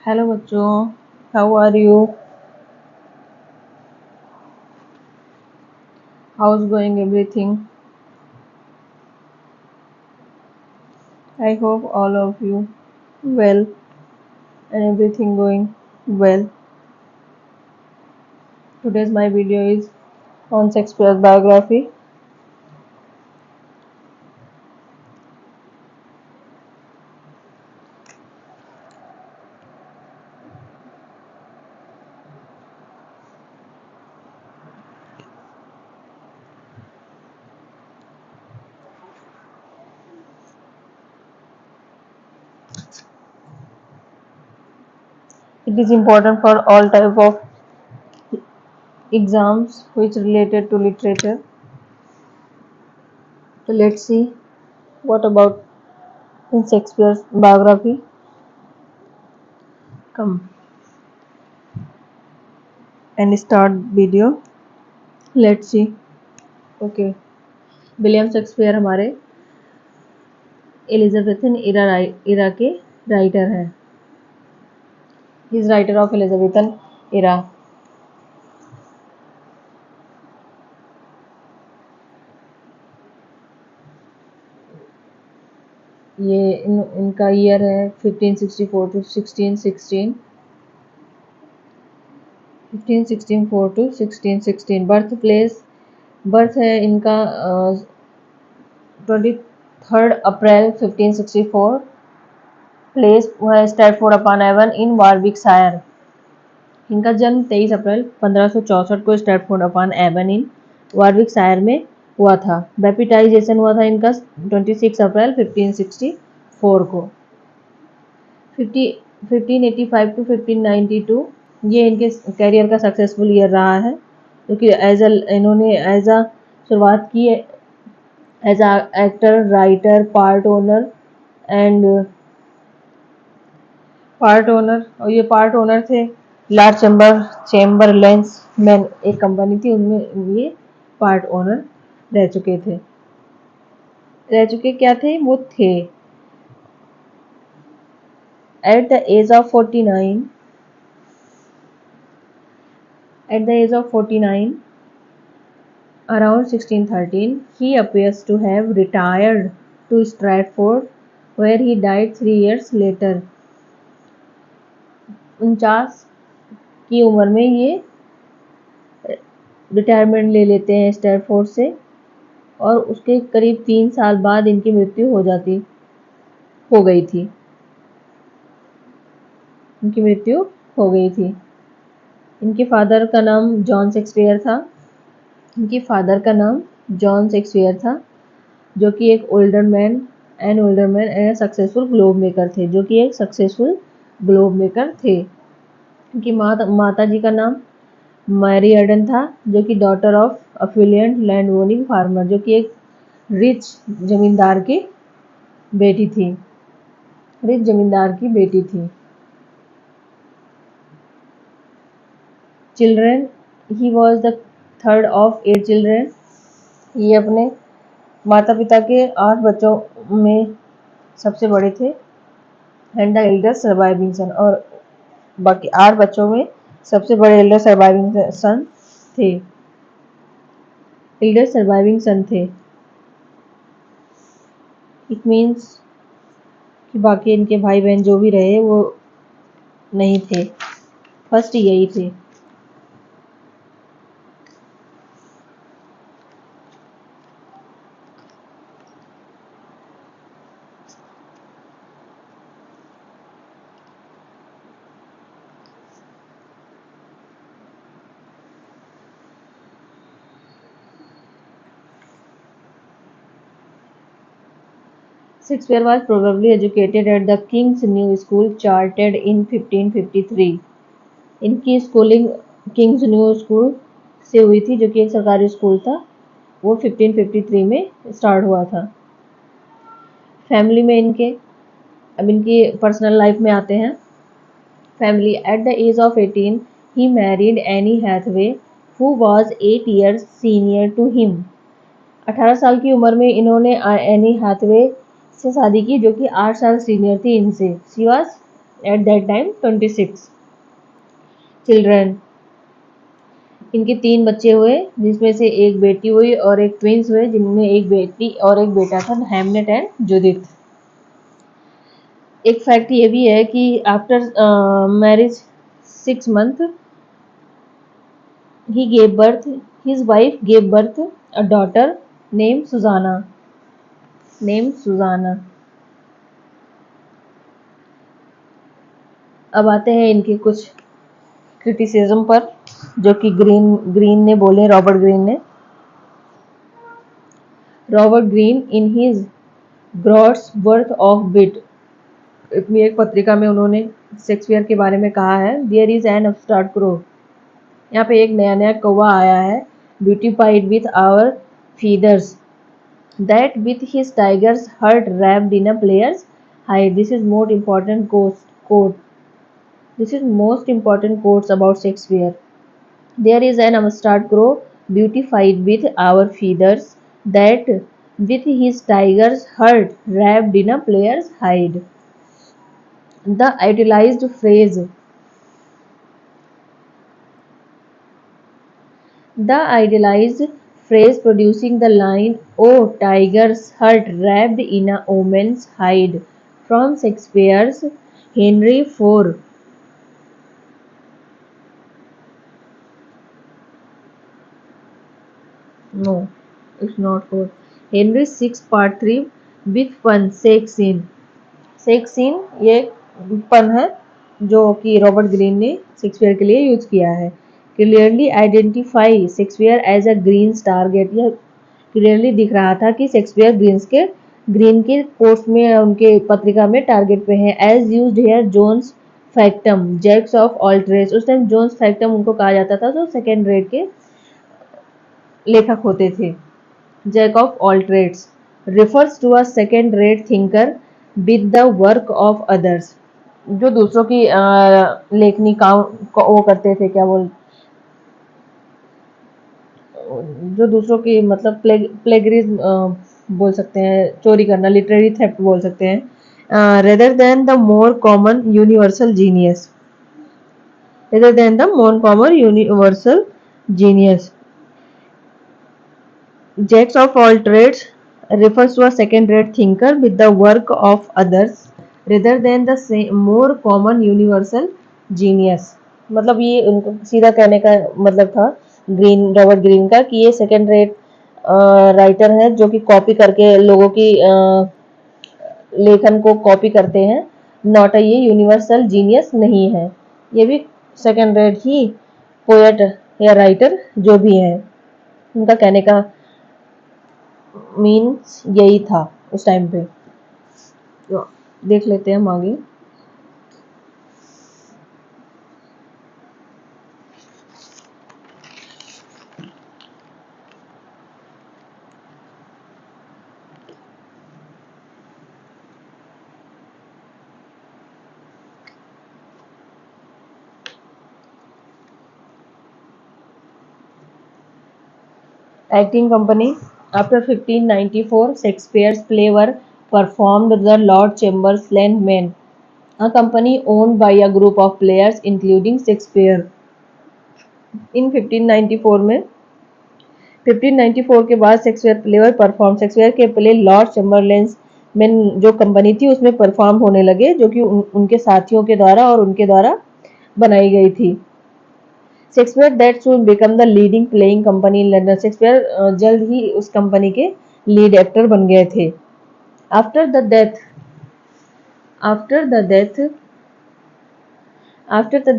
Hello बच्चों, how are you? How is going everything? I hope all of you well and everything going well. Today's my video is on Shakespeare's biography. It is important for all type of exams which related to literature. So let's see what about in Shakespeare's biography. Come and start video. Let's see. Okay. William Shakespeare हमारे Elizabethan era के writer हैं. He is writer of Elizabethan era. ये इनका year है 1564 to 1616. 1564 to 1616. Birth है इनका 23 अप्रैल 1564. Place है Stafford upon Avon इन Warwickshire. इनका जन्म 23 अप्रैल 1564 को स्टैटफोर्ड अपॉन एवन इन वारविकशायर में हुआ था. बैप्टिजाइजेशन हुआ था इनका 26 अप्रैल 1564 को. 1585 टू 1592 ये इनके कैरियर का सक्सेसफुल ईयर रहा है, क्योंकि इन्होंने एज अ शुरुआत की as a actor, writer, part owner. और ये पार्ट ओनर थे लॉर्ड चेम्बरलेंस मैन, एक कंपनी थी, उनमें ये पार्ट ओनर रह चुके क्या थे वो थे. At the age of 49, around 1613, he appears to have retired to Stratford, where he died 3 years later. 49 की उम्र में ये रिटायरमेंट ले लेते हैं स्टैटफोर्ड से, और उसके करीब 3 साल बाद इनकी मृत्यु हो गई थी. इनके फादर का नाम जॉन शेक्सपियर था. जो कि एक older man and successful globe maker थे. इनकी माता जी का नाम मैरी एडन था, जो कि daughter of affluent land owning farmer, जो कि एक रिच जमींदार की बेटी थी. Children, he was the third of 8 children. ये अपने माता पिता के 8 बच्चों में सबसे बड़े थे. एंड द एल्डर सर्वाइविंग सन, और बाकी 8 बच्चों में सबसे बड़े एल्डर सर्वाइविंग सन थे. इट मीन्स कि बाकी इनके भाई बहन जो भी रहे वो नहीं थे, फर्स्ट यही थे. Shakespeare was probably educated at the King's New School, chartered in 1553. इनकी स्कूलिंग किंग्स न्यू स्कूल से हुई थी, जो कि एक सरकारी स्कूल था. वो 1553 में स्टार्ट हुआ था. फैमिली में अब इनकी पर्सनल लाइफ में आते हैं. Family. At the age of 18 he married Anne Hathaway, who was 8 years senior to him. 18 साल की उम्र में इन्होंने एनी हैथवे से शादी की, जो कि 8 साल सीनियर थी इनसे. She was at that time 26 children. इनके 3 बच्चे हुए, जिसमें से एक बेटी हुई और एक ट्विंस हुए, जिनमें एक बेटी और एक बेटा था, हैमलेट एंड जुडिथ। एक फैक्ट ये भी है कि after marriage 6 months he gave birth his wife gave birth a daughter named Susanna. अब आते हैं इनके कुछ क्रिटिसिज्म पर, जो कि ग्रीन ने बोले, Robert green in his broads worth of bit, अपनी एक पत्रिका में उन्होंने शेक्सपियर के बारे में कहा है, there is an upstart crow, यहाँ पे एक नया कौवा आया है, beautified with our feathers, that with his tiger's heart wrapped in a player's hide. This is most important quotes about Shakespeare. There is an upstart crow beautified with our feathers, that with his tiger's hurt wrapped in a player's hide. The idealized phrase producing the line, "Oh, tiger's hurt wrapped in a woman's hide," from Shakespeare's Henry IV. No, it's not 4. Henry VI Part 3 with pun, sex scene. Sex scene ये pun है जो कि Robert Greene ने Shakespeare के लिए use किया है. Clearly identify Shakespeare as a green target, यह क्लियरली दिख रहा था कि शेक्सपियर ग्रीन के कोर्स में, उनके पत्रिका में टारगेट पे है. As used here Johannes factotum jacks of all trades, उस टाइम जोन्स फैक्टम उनको कहा जाता था, जो सेकेंड रेट के लेखक होते थे. Jack of all trades refers to a second rate thinker with the work of others, जो दूसरों की लेखनी काम वो करते थे, जो दूसरों की मतलब प्लेगरिज्म बोल सकते हैं, चोरी करना, लिटरेरी थेफ्ट बोल सकते हैं. Rather than the more common universal genius. Jacks of all trades refers to a second-rate thinker with the work of others rather than the more common universal genius. मतलब ये उनको सीधा कहने का मतलब था रॉबर्ट ग्रीन का कि ये सेकेंड रेट राइटर है जो कि कॉपी करके लोगों की लेखन को कॉपी करते हैं, नॉट ये यूनिवर्सल जीनियस नहीं है, ये भी सेकेंड रेट ही पोएट या राइटर जो भी है, उनका कहने का मीन्स यही था उस टाइम पे. तो देख लेते हैं हम आगे. Acting company. After 1594, Shakespeare's play were performed the Lord Chamberlain Men, a company owned by a group of players including Shakespeare. In 1594 के बाद शेक्सपियर प्ले वर परफॉर्म, शेक्सपियर के प्ले लॉर्ड चैम्बरलेन में जो कंपनी थी उसमें परफॉर्म होने लगे, जो कि उनके साथियों के द्वारा और उनके द्वारा बनाई गई थी. Shakespeare that soon become the leading playing company in London, Shakespeare जल्द ही उस कंपनी के लीड एक्टर बन गए थे. After the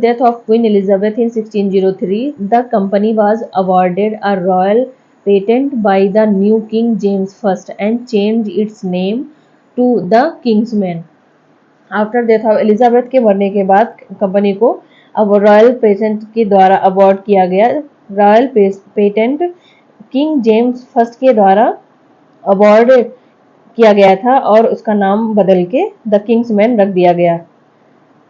death of Queen Elizabeth in 1603, the company was awarded a royal patent by the new King James I and changed its name to the Kingsman. After death of Elizabeth के मरने के बाद company को अब royal patent के द्वारा award किया गया. Royal patent king James first के द्वारा अवार्ड किया गया था और उसका नाम बदल के द किंग्समैन रख दिया गया.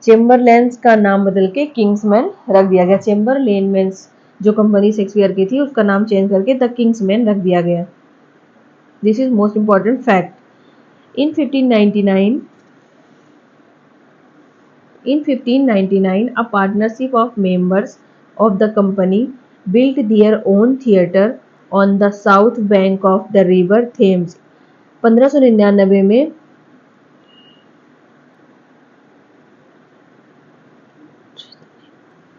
चेम्बरलेन्स का नाम बदल के किंग्समैन रख दिया गया. चेम्बरलेन्स जो कंपनी शेक्सपियर की थी उसका नाम चेंज करके द किंग्समैन रख दिया गया. This is most important fact. In 1599 In 1599, a partnership of members of the company built their own theatre on the south bank of the river Thames. 1599 में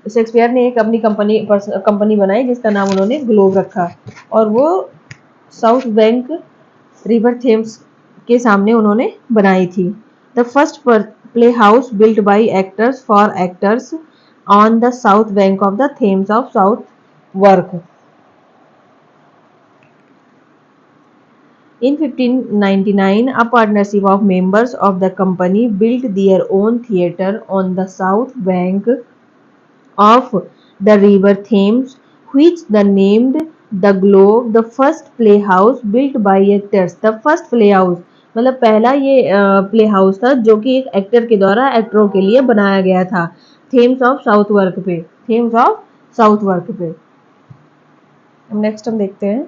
Shakespeare ने एक अपनी कंपनी बनाई जिसका नाम उन्होंने ग्लोब रखा और वो साउथ बैंक रिवर थेम्स के सामने उन्होंने बनाई थी। The first play house built by actors for actors on the south bank of the Thames of south work. In 1599, a partnership of members of the company built their own theatre on the south bank of the river Thames, which they named the Globe, the first playhouse built by actors. The first playhouse मतलब पहला ये play house था जो कि एक actor के द्वारा एक्टरों के लिए बनाया गया था थेम्स ऑफ साउथ वर्क पे। थेम्स ऑफ साउथ वर्क पे नेक्स्ट हम देखते हैं।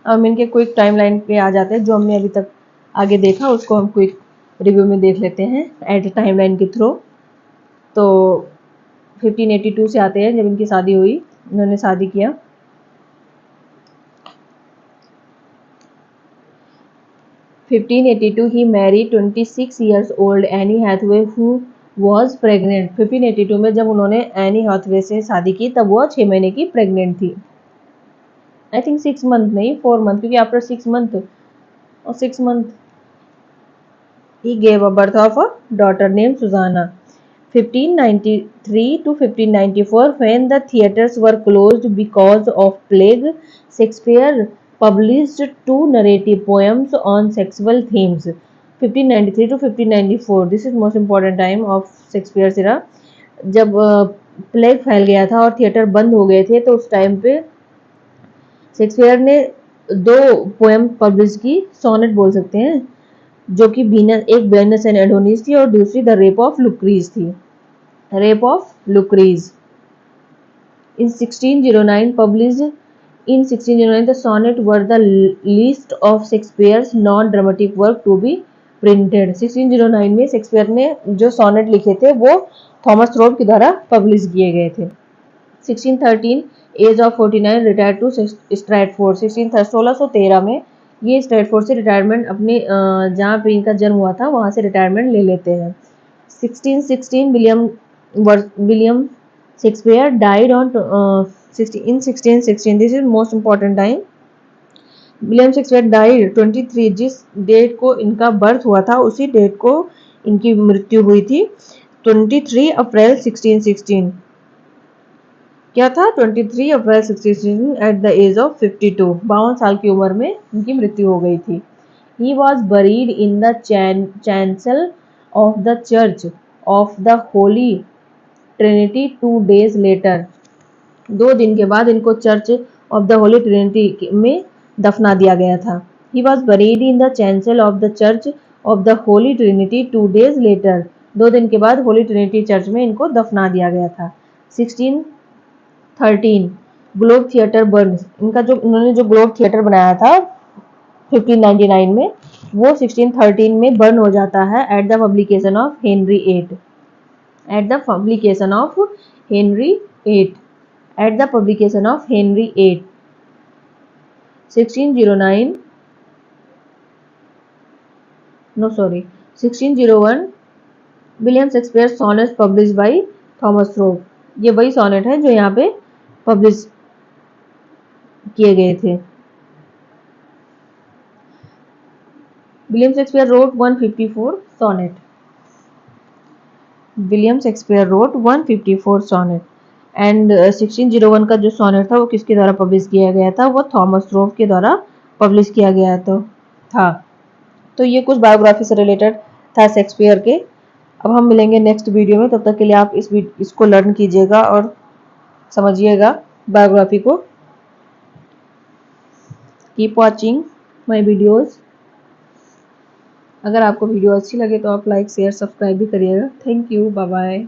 हम इनके क्विक टाइमलाइन पे आ जाते हैं। जो हमने अभी तक आगे देखा उसको हम क्विक रिव्यू में देख लेते हैं एट टाइमलाइन के थ्रू। तो 1582 से आते हैं जब इनकी शादी हुई, इन्होंने शादी किया। he married 26 years old Annie Hathaway who was pregnant। 1582 में जब उन्होंने एनी हैथवे से शादी की तब वो 6 महीने की प्रेग्नेंट थी। आई थिंक 6 मंथ नहीं 4 मंथ, क्योंकि आफ्टर 6 मंथ और 6 month he gave a birth of a daughter named Susanna। 1593 to 1594 when the theatres were closed because of plague, Shakespeare published 2 narrative poems on sexual themes। 1593 to 1594 this is most important time of Shakespeare's era। जब plague फैल गया था और theatre बंद हो गए थे तो उस टाइम पे शेक्सपियर ने 2 पोएम पब्लिश की, सोनेट बोल सकते हैं, जो कि एक वीनस एंड एडोनिस थी और दूसरी द रेप ऑफ लुक्रीज थी। Rape of Lucrece in 1609 published in 1609 the sonnet were the least of Shakespeare's non-dramatic work to be printed। 1609 में शेक्सपियर ने जो सोनेट लिखे थे वो थॉमस थ्रोप के द्वारा पब्लिश किए गए थे। 1613 age of 49 retire to Stratford. 1613 में ये स्ट्रैटफोर्ड से रिटायरमेंट अपने जहाँ पे इनका जन्म हुआ था वहाँ से रिटायरमेंट ले लेते हैं। 1616 William Shakespeare died on in 1616 this is most important time. William Shakespeare died 23 जिस डेट को इनका बर्थ हुआ था उसी डेट को इनकी मृत्यु हुई थी 23 अप्रैल 1616। क्या था 23 अप्रैल 1616 एट द एज ऑफ 52। 52 साल की उम्र में इनकी मृत्यु हो गई थी। He was buried in the chancel of the Church of the Holy Trinity 2 days later। 2 दिन के बाद इनको church of the Holi Trinity में दफना दिया गया था। He was buried in the chancel of the Church of the Holy Trinity 2 days later। 2 दिन के बाद होली ट्रिनिटी चर्च में इनको दफना दिया गया था। 1613 ग्लोब थिएटर बर्न। इनका जो इन्होंने जो ग्लोब थिएटर बनाया था 1599 में वो 1613 में बर्न हो जाता है at the publication of Henry 8। At the publication of Henry 8 at the publication of Henry 8। 1601 William Shakespeare sonnets publish by Thomas Thorpe. ये वही सोनेट है जो यहाँ पे पब्लिश किए गए थे। William Shakespeare wrote 154 sonnet. William Shakespeare wrote 154 sonnet and 1601 का जो सोनेट था वो किसके द्वारा पब्लिश किया गया था, वो थॉमस थ्रोप के द्वारा पब्लिश किया गया था। तो ये कुछ बायोग्राफी से रिलेटेड था शेक्सपियर के। अब हम मिलेंगे नेक्स्ट वीडियो में, तब तक के लिए आप इसको लर्न कीजिएगा और समझिएगा बायोग्राफी को। Keep watching my videos. अगर आपको वीडियो अच्छी लगे तो आप लाइक शेयर सब्सक्राइब भी करिएगा। Thank you, bye bye.